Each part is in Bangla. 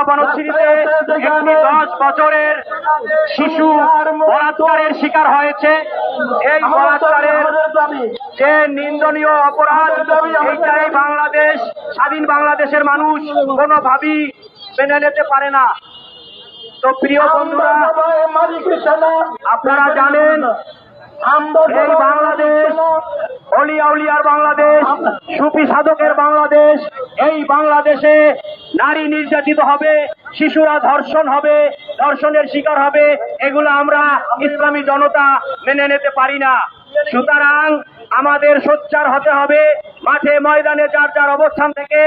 বনশ্রীতে একটি 10 বছরের শিশু বলাৎকারের শিকার হয়েছে। এই বলাৎকারের যে নিন্দনীয় অপরাধ, এইটাই বাংলাদেশ, স্বাধীন বাংলাদেশের মানুষ কোনোভাবেই মেনে নিতে পারে না। তো প্রিয় বন্ধুরা, আপনারা জানেন এই বাংলাদেশ অলিয়া উলিয়ার বাংলাদেশ, সুফি সাধকের বাংলাদেশ। এই বাংলাদেশে নারী নির্যাতিত হবে, শিশুরা ধর্ষণ হবে, ধর্ষণের শিকার হবে, এগুলো আমরা ইসলামী জনতা মেনে নিতে পারি না। সুতরাং আমাদের সোচ্চার হতে হবে, মাঠে ময়দানে যার যার অবস্থান থেকে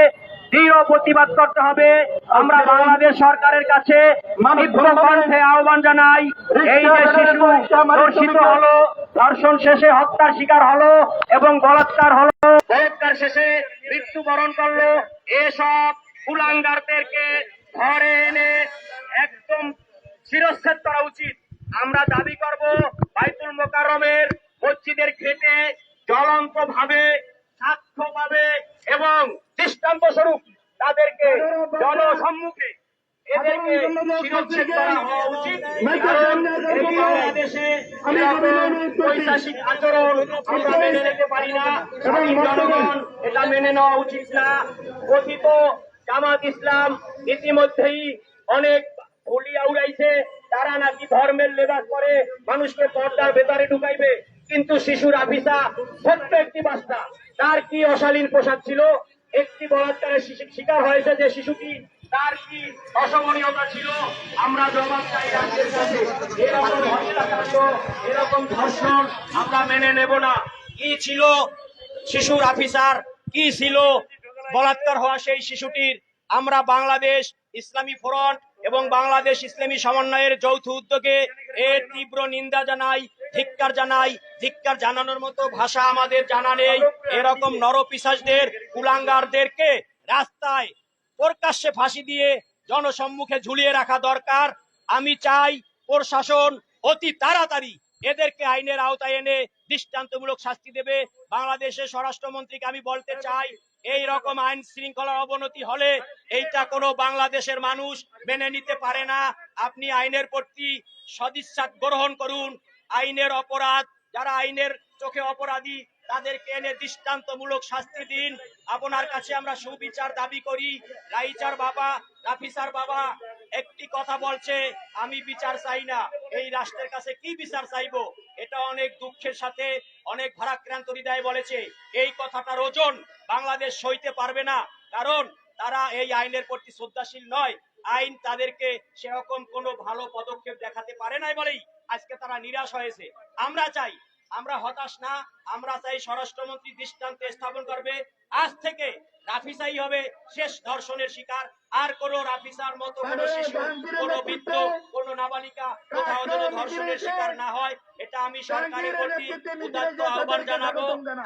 দৃঢ় প্রতিবাদ করতে হবে। আমরা বাংলাদেশ সরকারের কাছে কণ্ঠে আহ্বান জানাই, এই যে শিশু ধর্ষিত হলো, ধর্ষণ শেষে হত্যার শিকার হলো এবং বলাৎকার হলো, বলাৎকার শেষে মৃত্যুবরণ করলো, এসব কুলাঙ্গারদেরকে ধরে এনে একদম শিরশ্ছেদ করা উচিত। আমরা দাবি করব বাইতুল মোকাররমের মসজিদের ঘেটে জ্বলন্ত ভাবে, সাক্ষ্য পাবে এবং দৃষ্টান্ত স্বরূপ তাদেরকে জনসম্মুখে এদেরকে শিরচ্ছেদ করা হওয়া উচিত। কারণ এই বাংলাদেশে ঐতিহাসিক আচরণ আমরা মেনে নিতে পারি না, জনগণ এটা মেনে নেওয়া উচিত না। কথিত জামাত ইসলাম ইতিমধ্যেই অনেক বলিয়া উড়াইছে, তারা নাকি ধর্মের লেবাস করে মানুষকে পর্দার ভেতরে ঢুকাইবে, কিন্তু শিশুর আফিসা ছোট্ট একটি বাচ্চা, তার কি অশালীন পোশাক ছিল, একটি বলাৎকারের শিকার হয়েছে যে শিশুটি, তার কি অসমনীয়তা ছিল? আমরা জবাব চাই রাজ্যের কাছে। এরকম হত্যাকাণ্ড, এরকম ধর্ষণ আমরা মেনে নেব না। কি ছিল শিশুর আফিসার, কি ছিল বলাৎকার হওয়া সেই শিশুটির? আমরা বাংলাদেশ ইসলামী ফ্রন্ট এবং বাংলাদেশ ইসলামী সমন্বয়ের যৌথ উদ্যোগে এর তীব্র নিন্দা জানাই, ধিক্কার জানাই। ধিক্কার জানানোর মতো ভাষা আমাদের জানা নেই। এরকম নরপিশাচদের, কুলাঙ্গারদেরকে রাস্তায় প্রকাশ্যে ফাঁসি দিয়ে জনসম্মুখে ঝুলিয়ে রাখা দরকার। আমি চাই প্রশাসন অতি তাড়াতাড়ি এদেরকে আইনের আওতায় এনে দৃষ্টান্তমূলক শাস্তি দেবে। বাংলাদেশের স্বরাষ্ট্রমন্ত্রীকে আমি বলতে চাই, এই রকম আইন শৃঙ্খলার অবনতি হলে এইটা কোনো বাংলাদেশের মানুষ মেনে নিতে পারে না। আপনি আইনের প্রতি সদিচ্ছা গ্রহণ করুন। আইনের অপরাধ, যারা আইনের চোখে অপরাধী, তাদেরকে এনে দৃষ্টান্তমূলক শাস্তি দিন। আপনার কাছে আমরা সুবিচার দাবি করি। রাইচার বাবা, রাফিসার বাবা একটি কথা বলছে, আমি বিচার চাই না। এই রাষ্ট্রের কাছে কি বিচার চাইবো? এটা অনেক দুঃখের সাথে, অনেক ভারাক্রান্ত হৃদয়ে বলেছে। এই কথাটার ওজন বাংলাদেশ সইতে পারবে না, কারণ তারা এই আইনের প্রতি শ্রদ্ধাশীল নয়। আইন তাদেরকে সেরকম কোনো ভালো পদক্ষেপ দেখাতে পারে নাই বলেই আজকে তারা নিরাশ হয়েছে। আমরা চাই, আমরা হতাশ না, আমরা চাই স্বরাষ্ট্রমন্ত্রী দৃষ্টান্ত স্থাপন করবে। আজ থেকে রাফিসাই হবে শেষ ধর্ষণের শিকার। আর কোন রাফিসার মতো কোন শিশু, কোন বৃদ্ধ, কোন নাবালিকা কোথাও যেন ধর্ষণের শিকার না হয়, এটা আমি সরকারের প্রতি উদাত্ত আহ্বান জানাবো।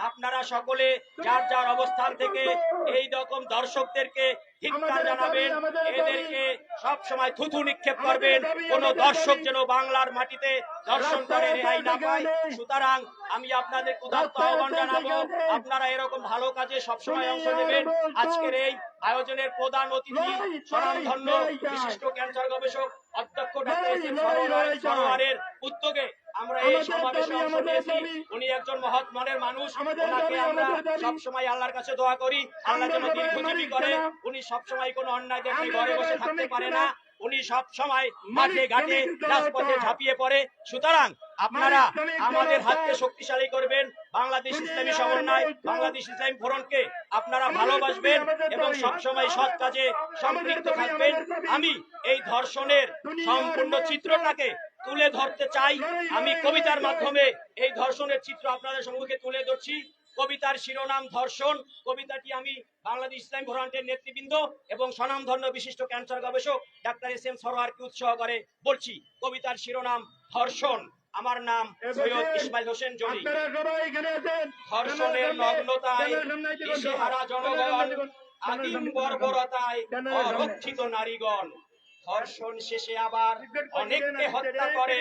আপনারা সকলে যার যার অবস্থান থেকে এই রকম দর্শকদেরকে ধিক্কার জানাবেন, এদেরকে সব সময় থুথু নিক্ষেপ করবেন। কোন দর্শক যেন বাংলার মাটিতে দর্শন করে রেহাই না পায়। সুতরাং আমি আপনাদের উদাত্ত আহ্বান জানাবো, আপনারা এরকম ভালো কাজে সবসময় অংশ নেবেন। আজকের এই আয়োজনের প্রধান অতিথি স্বনামধন্য বিশিষ্ট ক্যান্সার গবেষক অধ্যক্ষ ডক্টর এস এম সরোয়ারের উদ্যোগে আমরা এই সমাবেশে অংশ নিয়েছি। উনি একজন মহৎ মনের মানুষ, ওনাকে আমরা সবসময় আল্লাহর কাছে দোয়া করি আল্লাহ যেন দীর্ঘজীবী করে। উনি সবসময় কোনো অন্যায় দেখলে ঘরে বসে থাকতে পারে না, উনি সব সময় মাঠে ঘাটে রাজপথে ঝাঁপিয়ে পড়ে। সুতরাং আপনারা আমাদের হাতকে শক্তিশালী করবেন। বাংলাদেশ ইসলামী সমন্বয়, বাংলাদেশ ইসলামী ফ্রন্টকে আপনারা ভালোবাসবেন এবং সবসময় সৎ কাজে সম্পৃক্ত থাকবেন। আমি এই ধর্ষণের সম্পূর্ণ চিত্রটাকে তুলে ধরতে চাই। আমি কবিতার মাধ্যমে এই ধর্ষণের চিত্র আপনাদের সম্মুখে তুলে ধরছি। কবিতার শিরোনাম ধর্ষণ। কবিতাটি আমি বাংলাদেশ ইসলামী ফ্রন্টের নেতৃবৃন্দ এবং স্বনামধন্য বিশিষ্ট ক্যান্সার গবেষক ডাক্তার এস এম সরোয়ারকে উৎসাহ করে বলছি। কবিতার শিরোনাম ধর্ষণ। আমার নাম সৈয়দ ইসমাইল হোসেন জলি। ধর্ষণের নগ্নতায় দিশেহারা জনগণ, আদিম বর্বরতায় অরক্ষিত নারীগণ, ধর্ষণ শেষে আবার অনেককে হত্যা করে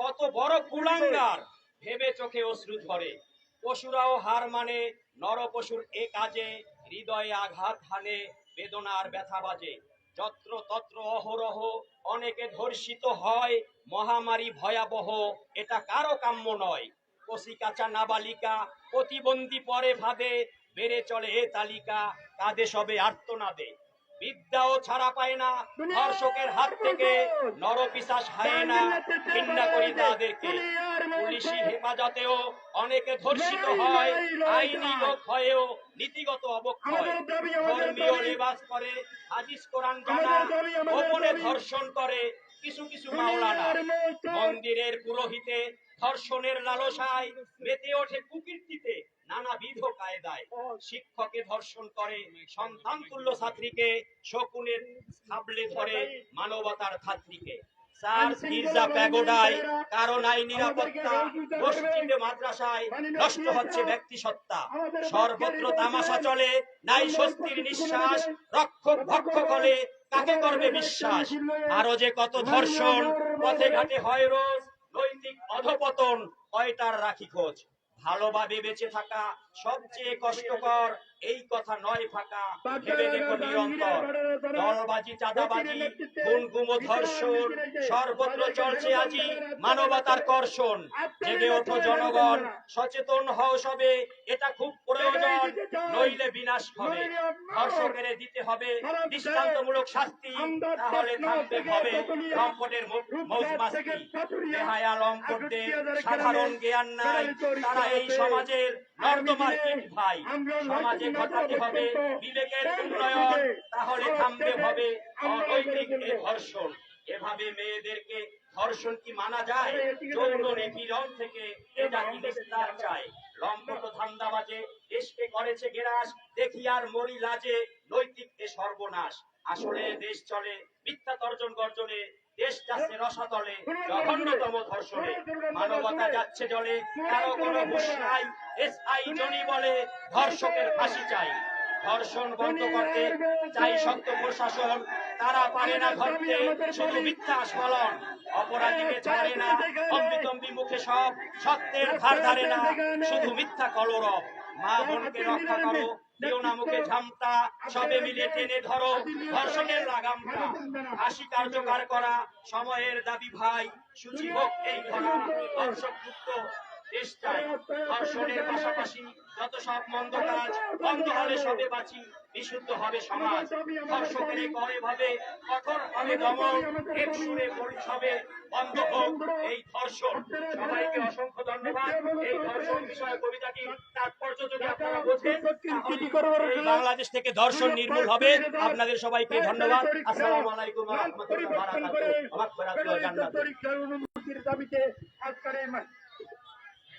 কত বড় কুলাঙ্গার, ভেবে চোখে অশ্রু ধরে। পশুরাও হার মানে নর পশুর এ কাজে, হৃদয়ে আঘাত হানে বেদনার ব্যথা বাজে। যত্র তত্র অহরহ অনেকে ধর্ষিত হয়, মহামারী ভয়াবহ, এটা কারো কাম্য নয়। কচি কাঁচা নাবালিকা প্রতিবন্ধী পরে ভাবে, বেড়ে চলে এ তালিকা, কাঁদে সবে আর্তনাদে। বিদ্যাও ছাড়া পায় না ধর্ষকের হাত থেকে, নরপিশাচ হায় না, ঘৃণা করি তাদেরকে। পুলিশি হেফাজতেও অনেকে ধর্ষিত হয়, আইনি লোক হয়েও নীতিগত অবক্ষয়। ধর্মীয় লেবাস করে, হাদিস কোরআন জানা, গোপনে ধর্ষণ করে কিছু কিছু মাওলানা। মন্দিরের পুরোহিতে ধর্ষণের লালসায় মেতে ওঠে কুকীর্তিতে নানাবিধ কায়দায়। শিক্ষকে ধর্ষণ করে সন্তান তুল্য ছাত্রীকে, শকুনের সাবলে ধরে মানবতার ছাত্রীকে। চার্চ গির্জা প্যাগোডায় কারো নাই নিরাপত্তা, মসজিদে মাদ্রাসায় নষ্ট হচ্ছে ব্যক্তি সত্তা। সর্বত্র তামাশা চলে, নাই স্বস্তির নিঃশ্বাস, রক্ষক ভক্ষক হলে কাকে করবে বিশ্বাস। আরো যে কত ধর্ষণ পথে ঘাটে হয় রোজ, নৈতিক অধপতন কয়টার রাখি খোঁজ। ভালোভাবে বেঁচে থাকা সবচেয়ে কষ্টকর, এই কথা নয় ফাঁকা, ভেবে দেখো নিরন্তর। দলবাজি চাঁদাবাজি খুন গুম ও ধর্ষণ সর্বত্র চলছে আজি মানবতার কর্ষণ। জেগে ওঠো জনগণ, সচেতন হও সবে, এটা খুব প্রয়োজন, নইলে বিনাশ হবে। ধর্ষকের দিতে হবে দৃষ্টান্তমূলক শাস্তি, তাহলে থামবে ভবে লম্পটের মৌজমাস্তি। বেহায়া লম্পটদের সাধারণ জ্ঞান নাই, তারা এই সমাজের নর্দমার কীট ভাই। সমাজে ঘটাতে হবে বিবেকের উন্নয়ন, তাহলে থামবে হবে অনৈতিক এ ধর্ষণ। এভাবে মেয়েদেরকে ধর্ষণ কি মানা যায়? যৌন নিপীড়ন থেকে এটা কি নিস্তার চায়? লম্পট ধান্দাবাজে দেশকে করেছে গ্রাস, দেখি আর মরি লাজে, নৈতিক এ সর্বনাশ। আসলে দেশ চলে মিথ্যা তর্জন গর্জনে, দেশ যাচ্ছে রসাতলে জঘন্যতম ধর্ষণে। মানবতা যাচ্ছে জলে, কারো কোনো হুঁশ নাই, এসআই জনি বলে ধর্ষকের ফাঁসি চাই। ধর্ষণ বন্ধ করতে চাই শক্ত প্রশাসন, তারা পারে না ধরতে শুধু মিথ্যা আস্ফালন। অপরাধীকে ছাড়ে না অম্বিতম্বি মুখে সব, সত্যের ধার ধারে না শুধু মিথ্যা কলরব। মা বোনকে রক্ষা করো, দিও না মুখে ঝামটা, সবে মিলে টেনে ধরো ধর্ষণের লাগামটা। ফাঁসি কার্যকর করা সময়ের দাবি ভাই, সূচি হোক এই ধরা, ধর্ষক মুক্ত দেশ চাই। ধর্ষণের পাশাপাশি যত সব মন্দ কাজ বন্ধ হলে সবে বাঁচি, বিশুদ্ধ হবে সমাজ। ধর্ষকের করে ভাবে কঠোর হবে দমন, এর সুরে পরিষবে বন্ধ হোক এই ধর্ষণ। সবাইকে অসংখ্য ধন্যবাদ। এই ধর্ষণ বিষয়ে কবিতাটি তাৎপর্য যদি আপনারা বোঝেন, তাহলে এই বাংলাদেশ থেকে ধর্ষণ নির্মূল হবে। আপনাদের সবাইকে ধন্যবাদ। আসসালামু আলাইকুম ওয়া রাহমাতুল্লাহি ওয়া বারাকাতুহু।